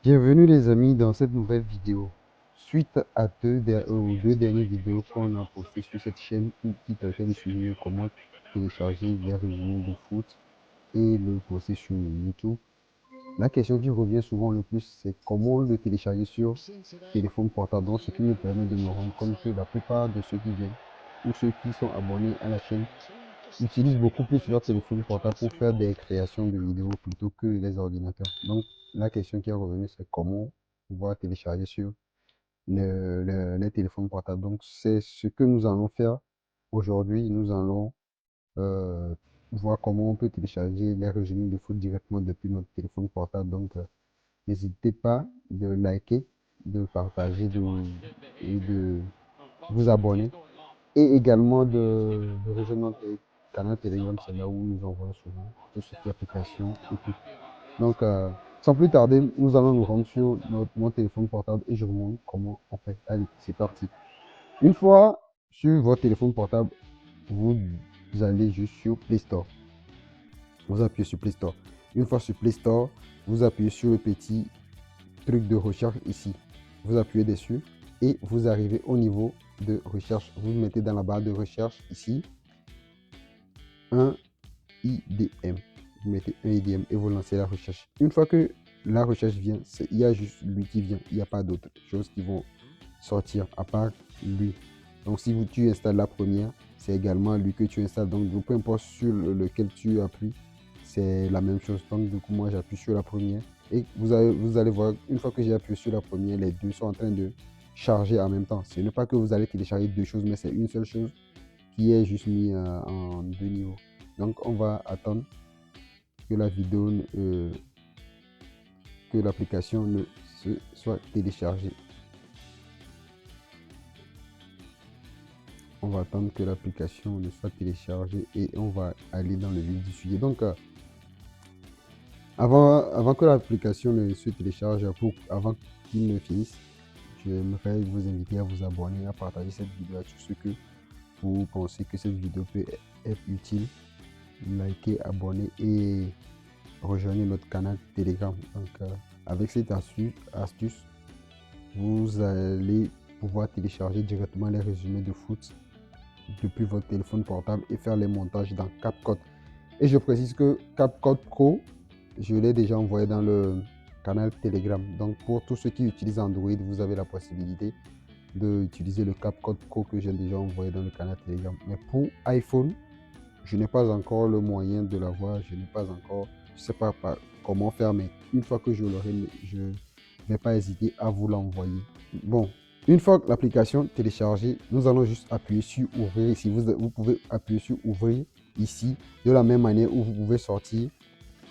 Bienvenue les amis dans cette nouvelle vidéo. Suite à aux deux dernières vidéos qu'on a postées sur cette chaîne qui traitait le sujet de comment télécharger les résumés de foot et le poster sur YouTube, la question qui revient souvent le plus, c'est comment le télécharger sur téléphone portable. Donc ce qui me permet de me rendre compte que la plupart de ceux qui viennent ou ceux qui sont abonnés à la chaîne utilisent beaucoup plus leur téléphone portable pour faire des créations de vidéos plutôt que les ordinateurs. Donc, la question qui est revenue, c'est comment pouvoir télécharger sur les téléphones portables. Donc, c'est ce que nous allons faire aujourd'hui. Nous allons euh, voir comment on peut télécharger les résumés de foot directement depuis notre téléphone portable. Donc, n'hésitez pas de liker, de partager et de vous abonner et également de rejoindre notre canal Telegram, c'est là où nous envoyons souvent tout ce qui est application et tout. Donc, sans plus tarder, nous allons nous rendre sur mon téléphone portable et je vous montre comment on fait. Allez, c'est parti. Une fois sur votre téléphone portable, vous allez juste sur Play Store. Vous appuyez sur Play Store. Une fois sur Play Store, vous appuyez sur le petit truc de recherche ici. Vous appuyez dessus et vous arrivez au niveau de recherche. Vous mettez dans la barre de recherche ici un IDM. Vous mettez un IDM et vous lancez la recherche. Une fois que la recherche vient, il y a juste lui qui vient. Il n'y a pas d'autres choses qui vont sortir à part lui. Donc si tu installes la première, c'est également lui que tu installes. Donc peu importe sur lequel tu appuies, c'est la même chose. Donc du coup, moi j'appuie sur la première. Et vous allez voir, une fois que j'ai appuyé sur la première, les deux sont en train de charger en même temps. Ce n'est pas que vous allez télécharger deux choses, mais c'est une seule chose qui est juste mis en deux niveaux. Donc on va attendre que la vidéo, que l'application ne se soit téléchargée. On va attendre que l'application ne soit téléchargée et on va aller dans le vif du sujet. Donc avant que l'application ne se télécharge, avant qu'il ne finisse, j'aimerais vous inviter à vous abonner, à partager cette vidéo à tous ceux que vous pensez que cette vidéo peut être utile. Likez, abonnez et rejoignez notre canal Telegram. Donc, avec cette astuce, vous allez pouvoir télécharger directement les résumés de foot depuis votre téléphone portable et faire les montages dans CapCut. Et je précise que CapCut Pro, je l'ai déjà envoyé dans le canal Telegram. Donc, pour tous ceux qui utilisent Android, vous avez la possibilité d'utiliser le CapCut Pro que j'ai déjà envoyé dans le canal Telegram. Mais pour iPhone, je n'ai pas encore le moyen de l'avoir, je n'ai pas encore, je ne sais pas comment faire, mais une fois que je l'aurai, je ne vais pas hésiter à vous l'envoyer. Bon, une fois que l'application téléchargée, nous allons juste appuyer sur ouvrir ici. Vous pouvez appuyer sur ouvrir ici, de la même manière où vous pouvez sortir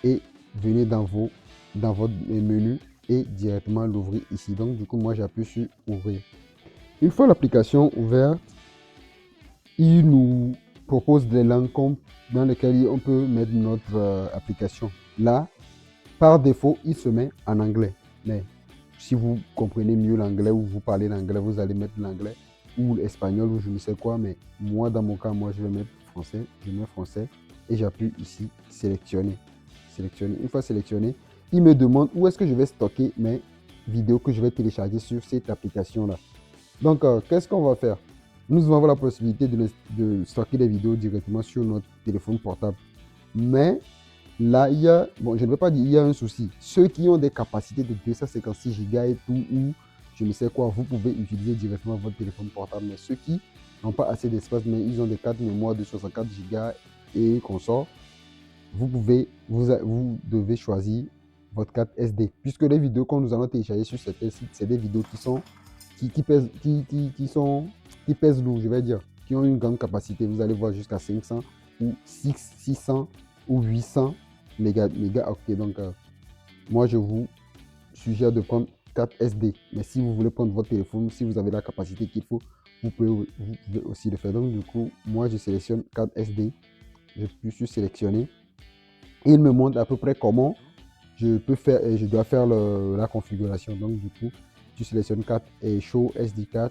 et venir dans votre menu et directement l'ouvrir ici. Donc du coup, moi j'appuie sur ouvrir. Une fois l'application ouverte, il nous propose des langues dans lesquelles on peut mettre notre application. Là, par défaut, il se met en anglais. Mais si vous comprenez mieux l'anglais ou vous parlez l'anglais, vous allez mettre l'anglais ou l'espagnol ou je ne sais quoi. Mais moi, dans mon cas, moi, je vais mettre français. Je mets français et j'appuie ici sélectionner. Sélectionner. Une fois sélectionné, il me demande où est-ce que je vais stocker mes vidéos que je vais télécharger sur cette application-là. Donc, qu'est-ce qu'on va faire? Nous avons la possibilité de stocker des vidéos directement sur notre téléphone portable. Mais là, bon, je ne veux pas dire il y a un souci. Ceux qui ont des capacités de 256 Go et tout, ou je ne sais quoi, vous pouvez utiliser directement votre téléphone portable. Mais ceux qui n'ont pas assez d'espace, mais ils ont des cartes mémoire de 64 Go et consorts, vous devez choisir votre carte SD. Puisque les vidéos que nous allons télécharger sur certains sites, c'est des vidéos qui pèsent lourd, je vais dire, qui ont une grande capacité. Vous allez voir jusqu'à 500 ou 600 ou 800 mégaoctets. Donc, moi, je vous suggère de prendre 4 SD. Mais si vous voulez prendre votre téléphone, si vous avez la capacité qu'il faut, vous pouvez aussi le faire. Donc, du coup, moi, je sélectionne 4 SD. Je puis sélectionner. Et il me montre à peu près comment je dois faire la configuration. Donc, du coup, tu sélectionnes carte et Show SD card.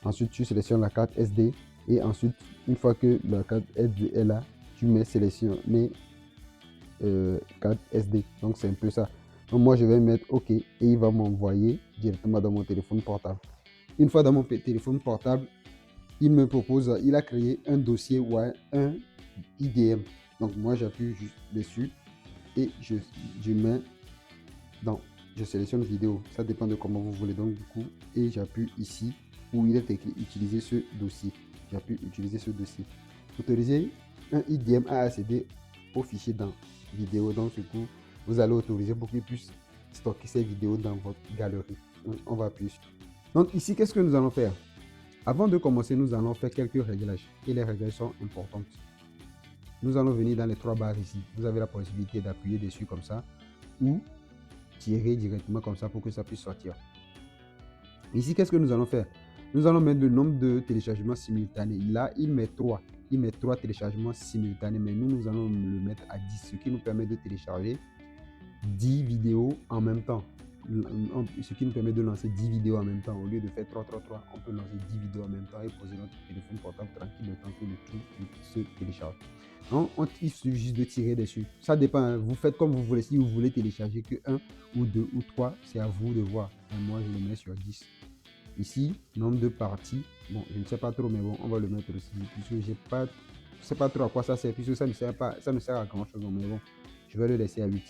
Ensuite, tu sélectionnes la carte SD. Et ensuite, une fois que la carte SD est là, tu mets sélectionner carte SD. Donc, c'est un peu ça. Donc moi, je vais mettre OK et il va m'envoyer directement dans mon téléphone portable. Une fois dans mon téléphone portable, il me propose, il a créé un dossier ou un IDM. Donc moi, j'appuie juste dessus et je mets dans, je sélectionne vidéo. Ça dépend de comment vous voulez. Donc du coup, et j'appuie ici où il est écrit utiliser ce dossier. J'appuie utiliser ce dossier. Autoriser un IDM à accéder au fichier dans vidéo. Donc du coup, vous allez autoriser pour qu'il puisse stocker ces vidéos dans votre galerie. Donc, on va appuyer sur. Donc ici, qu'est-ce que nous allons faire? Avant de commencer, nous allons faire quelques réglages. Et les réglages sont importants. Nous allons venir dans les trois barres ici. Vous avez la possibilité d'appuyer dessus comme ça ou tirer directement comme ça pour que ça puisse sortir. Ici, qu'est-ce que nous allons faire? Nous allons mettre le nombre de téléchargements simultanés. Là, il met 3. Il met 3 téléchargements simultanés, mais nous allons le mettre à 10, ce qui nous permet de télécharger 10 vidéos en même temps. Ce qui nous permet de lancer 10 vidéos en même temps. Au lieu de faire 3, on peut lancer 10 vidéos en même temps et poser notre téléphone portable tranquille le temps que le tout se télécharge. Donc, il suffit juste de tirer dessus. Ça dépend, hein. Vous faites comme vous voulez. Si vous voulez télécharger que 1 ou 2 ou 3, c'est à vous de voir. Et moi, je le mets sur 10. Ici, nombre de parties. Bon, je ne sais pas trop, mais bon, on va le mettre aussi. Puisque je ne sais pas trop à quoi ça sert. Puisque ça ne sert à grand chose. Mais bon, je vais le laisser à 8.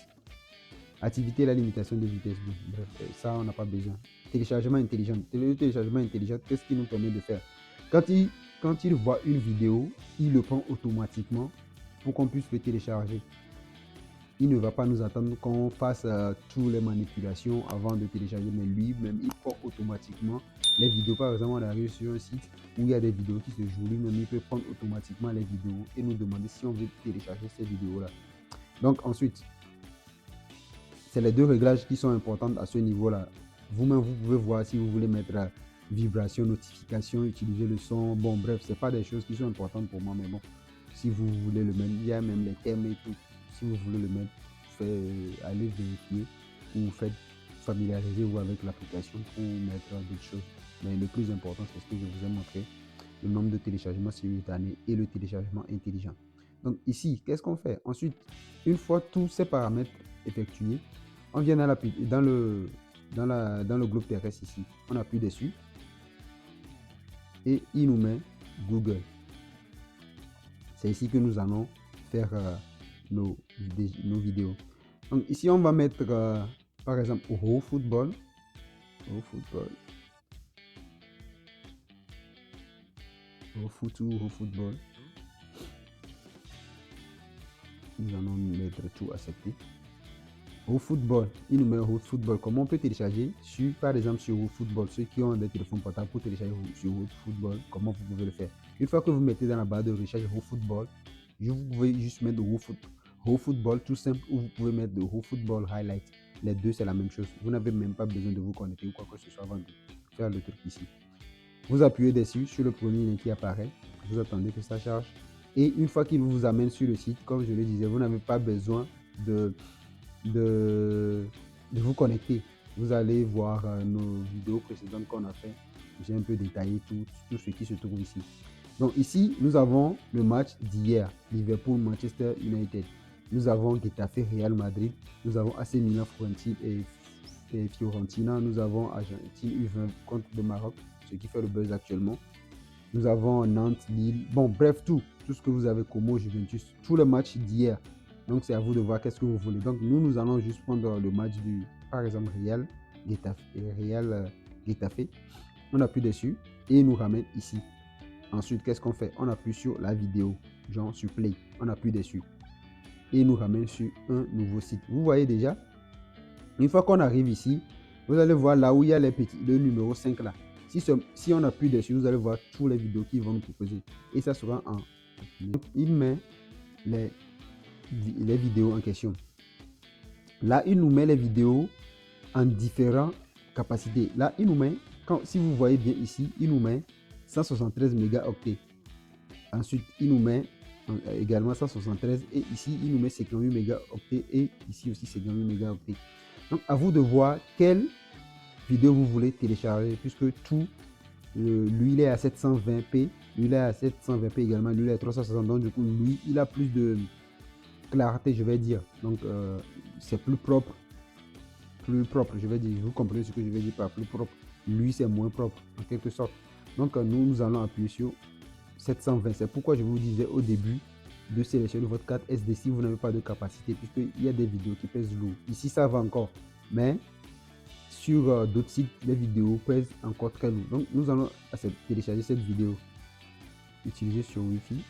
Activité, la limitation de vitesse. Bon, bref, ça, on n'a pas besoin. Téléchargement intelligent. Le téléchargement intelligent, qu'est-ce qu'il nous permet de faire? Quand il voit une vidéo, il le prend automatiquement pour qu'on puisse le télécharger. Il ne va pas nous attendre qu'on fasse toutes les manipulations avant de télécharger, mais lui-même, il prend automatiquement les vidéos. Par exemple, on arrive sur un site où il y a des vidéos qui se jouent. Lui-même, il peut prendre automatiquement les vidéos et nous demander si on veut télécharger ces vidéos-là. Donc ensuite, c'est les deux réglages qui sont importants à ce niveau-là. Vous-même, vous pouvez voir si vous voulez mettre vibration, notification, utiliser le son. Bon, bref, c'est pas des choses qui sont importantes pour moi, mais bon, si vous voulez le mettre, il y a même les thèmes et tout. Si vous voulez le mettre, allez vérifier ou faites familiariser-vous avec l'application pour mettre d'autres choses. Mais le plus important, c'est ce que je vous ai montré, le nombre de téléchargements simultanés et le téléchargement intelligent. Donc ici, qu'est-ce qu'on fait? Ensuite, une fois tous ces paramètres effectués, on vient dans le globe terrestre ici. On appuie dessus et il nous met Google. C'est ici que nous allons faire nos vidéos. Donc ici, on va mettre par exemple Raw Football. Nous allons mettre tout accepté. Au football, il nous met au football. Comment on peut télécharger par exemple sur au football, ceux qui ont des téléphones portables pour télécharger sur au football, comment vous pouvez le faire? Une fois que vous mettez dans la barre de recherche au football, vous pouvez juste mettre au football tout simple, ou vous pouvez mettre de au football highlight. Les deux, c'est la même chose. Vous n'avez même pas besoin de vous connecter ou quoi que ce soit avant de faire le truc ici. Vous appuyez dessus sur le premier lien qui apparaît. Vous attendez que ça charge. Et une fois qu'il vous amène sur le site, comme je le disais, vous n'avez pas besoin de vous connecter. Vous allez voir nos vidéos précédentes qu'on a fait. J'ai un peu détaillé tout ce qui se trouve ici. Donc ici, nous avons le match d'hier, Liverpool, Manchester United. Nous avons Getafe, Real Madrid. Nous avons AC Milan, Fiorentina. Nous avons Argentine U20 contre le Maroc, ce qui fait le buzz actuellement. Nous avons Nantes, Lille. Bon, bref, tout ce que vous avez, Como, Juventus, tous les matchs d'hier. Donc c'est à vous de voir qu'est-ce que vous voulez. Donc nous allons juste prendre le match du, par exemple, Real Getafe. On appuie dessus et il nous ramène ici. Ensuite, qu'est-ce qu'on fait? On appuie sur la vidéo, genre sur play. On appuie dessus et il nous ramène sur un nouveau site. Vous voyez déjà, une fois qu'on arrive ici, vous allez voir là où il y a le numéro 5 là. Si on appuie dessus, vous allez voir toutes les vidéos qu'ils vont nous proposer. Et ça sera en... Il met les vidéos en question. Là, il nous met les vidéos en différentes capacités. Là, il nous met, si vous voyez bien ici, il nous met 173 mégaoctets. Ensuite, il nous met également 173 et ici, il nous met 58 mégaoctets et ici aussi 58 mégaoctets. Donc, à vous de voir quelle vidéo vous voulez télécharger puisque tout, lui, il est à 720p, lui, il est à 720p également, lui, il est à 360. Donc, du coup, lui, il a plus de clarté, je vais dire. Donc c'est plus propre plus propre, je vais dire. Vous comprenez ce que je vais dire par plus propre. Lui, c'est moins propre, en quelque sorte. Donc, nous allons appuyer sur 720. C'est pourquoi je vous disais au début de sélectionner votre carte SD si vous n'avez pas de capacité, puisqu'il y a des vidéos qui pèsent lourd. Ici, ça va encore. Mais sur d'autres sites, les vidéos pèsent encore très lourd. Donc, nous allons télécharger cette vidéo, utiliser sur Wi-Fi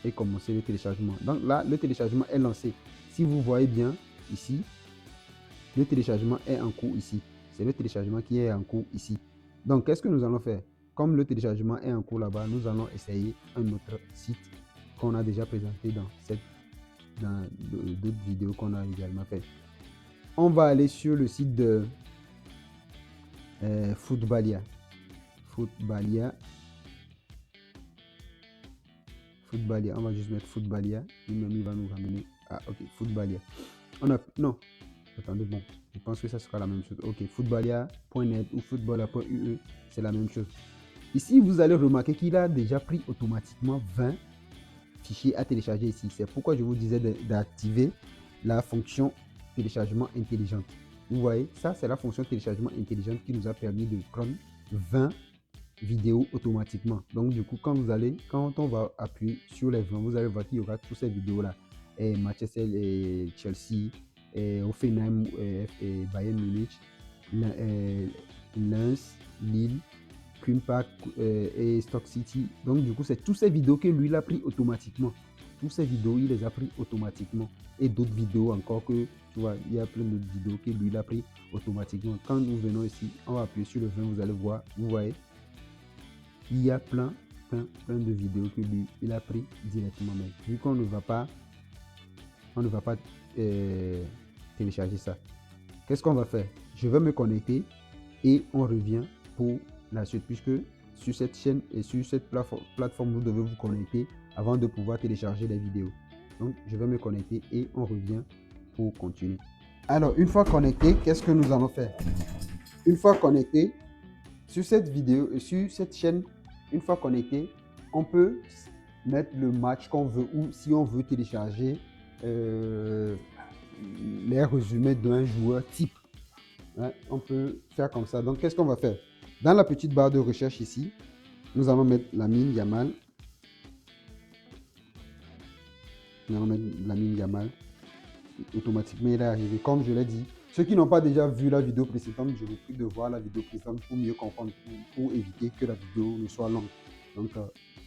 et commencer le téléchargement. Donc là, le téléchargement est lancé. Si vous voyez bien ici, le téléchargement est en cours ici. C'est le téléchargement qui est en cours ici. Donc, qu'est-ce que nous allons faire? Comme le téléchargement est en cours là-bas, nous allons essayer un autre site qu'on a déjà présenté dans d'autres vidéos qu'on a également fait. On va aller sur le site de Footballia. Footballia, on va juste mettre Footballia. Il va nous ramener. Ah, ok, Footballia. Non, attendez, bon, je pense que ça sera la même chose. Ok, footballia.net ou footballer.ue, c'est la même chose. Ici, vous allez remarquer qu'il a déjà pris automatiquement 20 fichiers à télécharger ici. C'est pourquoi je vous disais d'activer la fonction téléchargement intelligente. Vous voyez, ça, c'est la fonction téléchargement intelligente qui nous a permis de prendre 20 vidéos automatiquement. Donc, du coup, quand on va appuyer sur les 20, vous allez voir qu'il y aura toutes ces vidéos-là. Manchester et Chelsea, Hoffenheim et Bayern Munich, Lens, Lille, Queen Park et Stock City. Donc, du coup, c'est toutes ces vidéos que lui, il a pris automatiquement. Toutes ces vidéos, il les a pris automatiquement. Et d'autres vidéos encore que, tu vois, il y a plein d'autres vidéos que lui, il a pris automatiquement. Quand nous venons ici, on va appuyer sur le 20, vous allez voir, vous voyez, il y a plein de vidéos que lui, il a pris directement. Mais vu qu'on ne va pas télécharger ça, qu'est-ce qu'on va faire? Je vais me connecter et on revient pour la suite, puisque sur cette chaîne et sur cette plateforme, vous devez vous connecter avant de pouvoir télécharger les vidéos. Donc, je vais me connecter et on revient pour continuer. Alors, une fois connecté, qu'est-ce que nous allons faire? Une fois connecté, sur cette vidéo, sur cette chaîne, une fois connecté, on peut mettre le match qu'on veut ou si on veut télécharger les résumés d'un joueur type. Ouais, on peut faire comme ça. Donc, qu'est-ce qu'on va faire? Dans la petite barre de recherche ici, nous allons mettre Lamine Yamal. Nous allons mettre Lamine Yamal. Automatiquement, il est arrivé. Comme je l'ai dit, ceux qui n'ont pas déjà vu la vidéo précédente, je vous prie de voir la vidéo précédente pour mieux comprendre, pour éviter que la vidéo ne soit longue. Donc,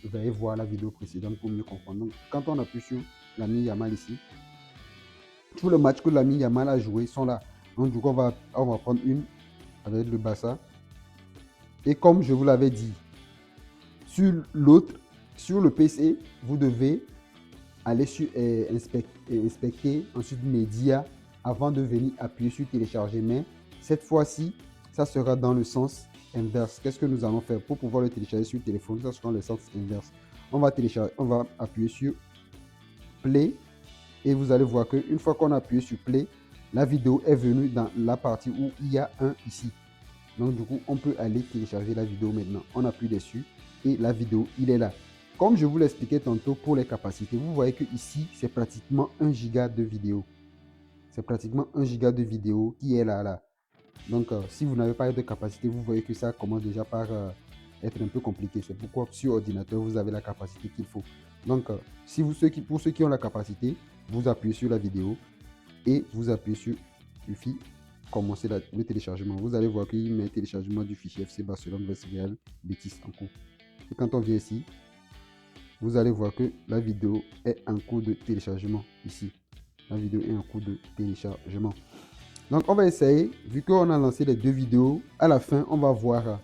vous allez voir la vidéo précédente pour mieux comprendre. Donc, quand on appuie sur Lamine Yamal ici, tous les matchs que Lamine Yamal a joué sont là. Donc, du coup, on va prendre une avec le Barça. Et comme je vous l'avais dit, sur l'autre, sur le PC, vous devez aller sur inspecter, ensuite médias, avant de venir appuyer sur télécharger. Mais cette fois-ci, ça sera dans le sens inverse. Qu'est-ce que nous allons faire pour pouvoir le télécharger sur le téléphone? Ça sera le sens inverse. On va appuyer sur Play et vous allez voir qu'une fois qu'on a appuyé sur Play, la vidéo est venue dans la partie où il y a un ici. Donc, du coup, on peut aller télécharger la vidéo maintenant. On appuie dessus et la vidéo, il est là. Comme je vous l'expliquais tantôt pour les capacités, vous voyez que ici, c'est pratiquement 1 giga de vidéo. C'est pratiquement 1 giga de vidéo qui est là. Donc, si vous n'avez pas de capacité, vous voyez que ça commence déjà par être un peu compliqué. C'est pourquoi sur ordinateur, vous avez la capacité qu'il faut. Donc, pour ceux qui ont la capacité, vous appuyez sur la vidéo et vous appuyez sur Wi-Fi. Commencer le téléchargement. Vous allez voir qu'il met le téléchargement du fichier FC Barcelone vs Real Betis en cours. Et quand on vient ici, vous allez voir que la vidéo est en cours de téléchargement ici. La vidéo est en cours de téléchargement. Donc, on va essayer, vu qu'on a lancé les deux vidéos, à la fin, on va voir,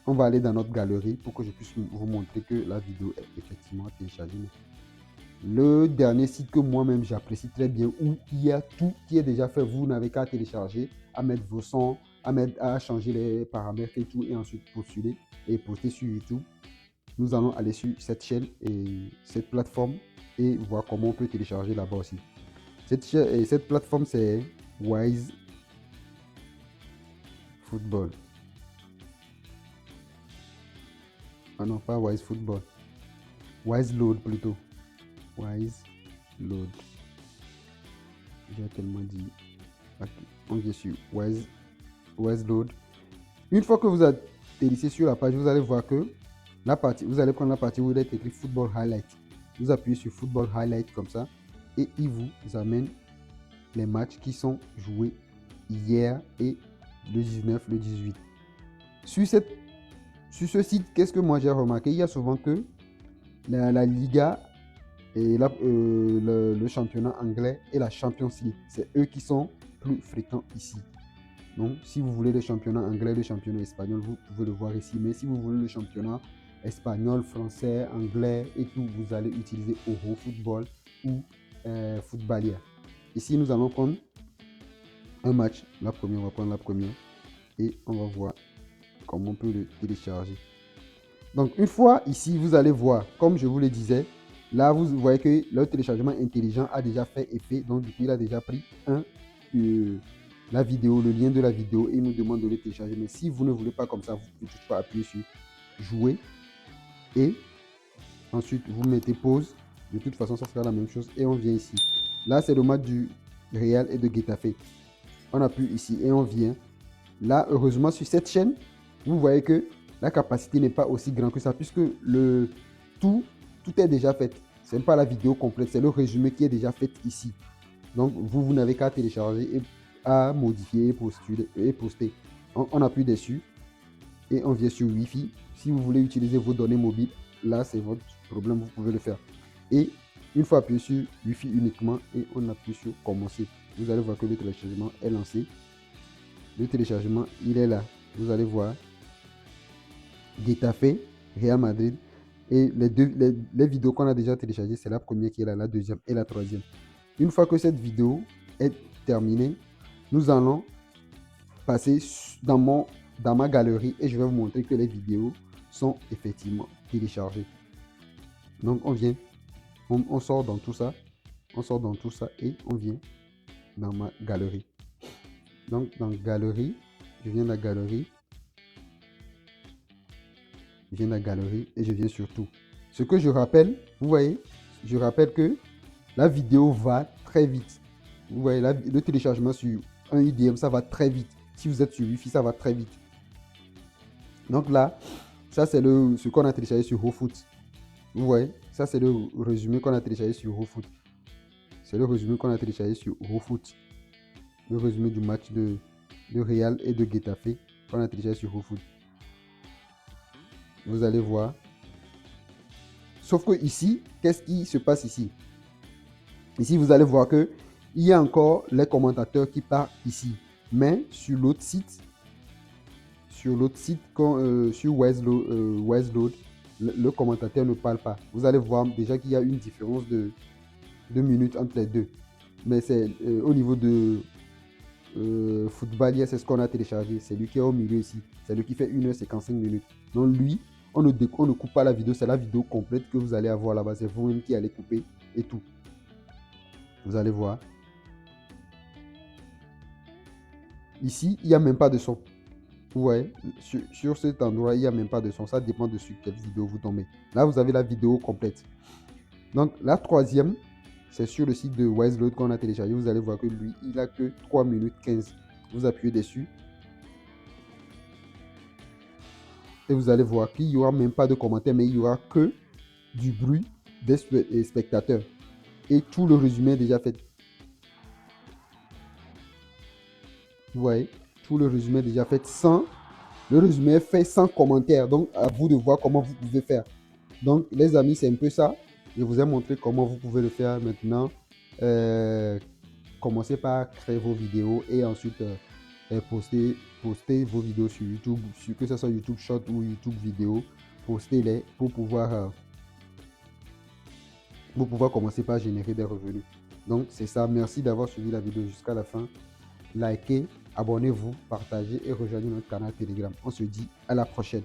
on va aller dans notre galerie pour que je puisse vous montrer que la vidéo est effectivement téléchargée. Le dernier site que moi-même j'apprécie très bien, où il y a tout qui est déjà fait, vous n'avez qu'à télécharger, à mettre vos sons, à changer les paramètres et tout, et ensuite postuler et poster sur YouTube. Nous allons aller sur cette chaîne et cette plateforme et voir comment on peut télécharger là-bas aussi. Cette plateforme, c'est Wise Football. Ah non, pas Wise Football. Wise Load plutôt. Wise Load. J'ai tellement dit. On vient sur Westload. Une fois que vous atterrissez sur la page, vous allez voir que la partie, vous allez prendre la partie où il est écrit Football Highlight. Vous appuyez sur Football Highlight comme ça et il vous amène les matchs qui sont joués hier et le 19, le 18. Sur ce site, qu'est-ce que moi j'ai remarqué? Il y a souvent que la Liga et le championnat anglais et la Champions League, c'est eux qui sont plus fréquents ici. Donc, si vous voulez le championnat anglais, le championnat espagnol, vous pouvez le voir ici. Mais si vous voulez le championnat espagnol, français, anglais et tout, vous allez utiliser Euro Football ou Footballia. Ici, nous allons prendre un match. La première, on va prendre la première et on va voir comment on peut le télécharger. Donc, une fois ici, vous allez voir, comme je vous le disais, là, vous voyez que le téléchargement intelligent a déjà fait effet. Donc, du coup, il a déjà pris la vidéo, le lien de la vidéo et il nous demande de le télécharger. Mais si vous ne voulez pas comme ça, vous pouvez toutefois appuyer sur jouer et ensuite vous mettez pause. De toute façon, ça sera la même chose et on vient ici. Là, c'est le match du Real et de Getafe. On appuie ici et on vient. Là, heureusement, sur cette chaîne, vous voyez que la capacité n'est pas aussi grande que ça puisque tout est déjà fait. Ce n'est pas la vidéo complète, c'est le résumé qui est déjà fait ici. Donc, vous n'avez qu'à télécharger et à modifier et poster. On appuie dessus et on vient sur Wi-Fi. Si vous voulez utiliser vos données mobiles, là c'est votre problème, vous pouvez le faire. Et une fois appuyé sur Wi-Fi uniquement et on appuie sur commencer, vous allez voir que le téléchargement est lancé. Le téléchargement, il est là. Vous allez voir Getafe, Real Madrid et les vidéos qu'on a déjà téléchargées, c'est la première qui est là, la deuxième et la troisième. Une fois que cette vidéo est terminée, nous allons passer dans ma galerie et je vais vous montrer que les vidéos sont effectivement téléchargées. Donc on vient, on sort dans tout ça, et on vient dans ma galerie. Donc dans galerie, je viens de la galerie, et je viens sur tout. Ce que je rappelle, vous voyez, je rappelle que la vidéo va très vite. Vous voyez, le téléchargement sur un IDM, ça va très vite. Si vous êtes sur Wi-Fi, ça va très vite. Donc là, ça c'est ce qu'on a téléchargé sur GoFoot. Vous voyez, ça c'est le résumé qu'on a téléchargé sur GoFoot. C'est le résumé qu'on a téléchargé sur GoFoot. Le résumé du match de Real et de Getafe qu'on a téléchargé sur GoFoot. Vous allez voir. Sauf que ici, qu'est-ce qui se passe ici? Ici, vous allez voir que il y a encore les commentateurs qui partent ici. Mais sur l'autre site, sur Westload, le commentateur ne parle pas. Vous allez voir déjà qu'il y a une différence de 2 minutes entre les deux. Mais c'est au niveau de Footballia, c'est ce qu'on a téléchargé. C'est lui qui est au milieu ici. C'est lui qui fait 1h55 minutes. Donc lui, on ne coupe pas la vidéo. C'est la vidéo complète que vous allez avoir là-bas. C'est vous-même qui allez couper et tout. Vous allez voir. Ici, il n'y a même pas de son. Vous voyez, sur cet endroit, il n'y a même pas de son. Ça dépend de sur quelle vidéo vous tombez. Là, vous avez la vidéo complète. Donc, la troisième, c'est sur le site de Westload qu'on a téléchargé. Vous allez voir que lui, il n'a que 3 minutes 15. Vous appuyez dessus. Et vous allez voir qu'il n'y aura même pas de commentaires, mais il n'y aura que du bruit des spectateurs. Et tout le résumé est déjà fait. Vous voyez, tout le résumé est déjà fait le résumé est fait sans commentaire. Donc, à vous de voir comment vous pouvez faire. Donc, les amis, c'est un peu ça. Je vous ai montré comment vous pouvez le faire maintenant. Commencez par créer vos vidéos et ensuite poster vos vidéos sur YouTube, que ce soit YouTube Short ou YouTube Vidéo. Postez-les pour pouvoir commencer par générer des revenus. Donc, c'est ça. Merci d'avoir suivi la vidéo jusqu'à la fin. Likez, abonnez-vous, partagez et rejoignez notre canal Telegram. On se dit à la prochaine.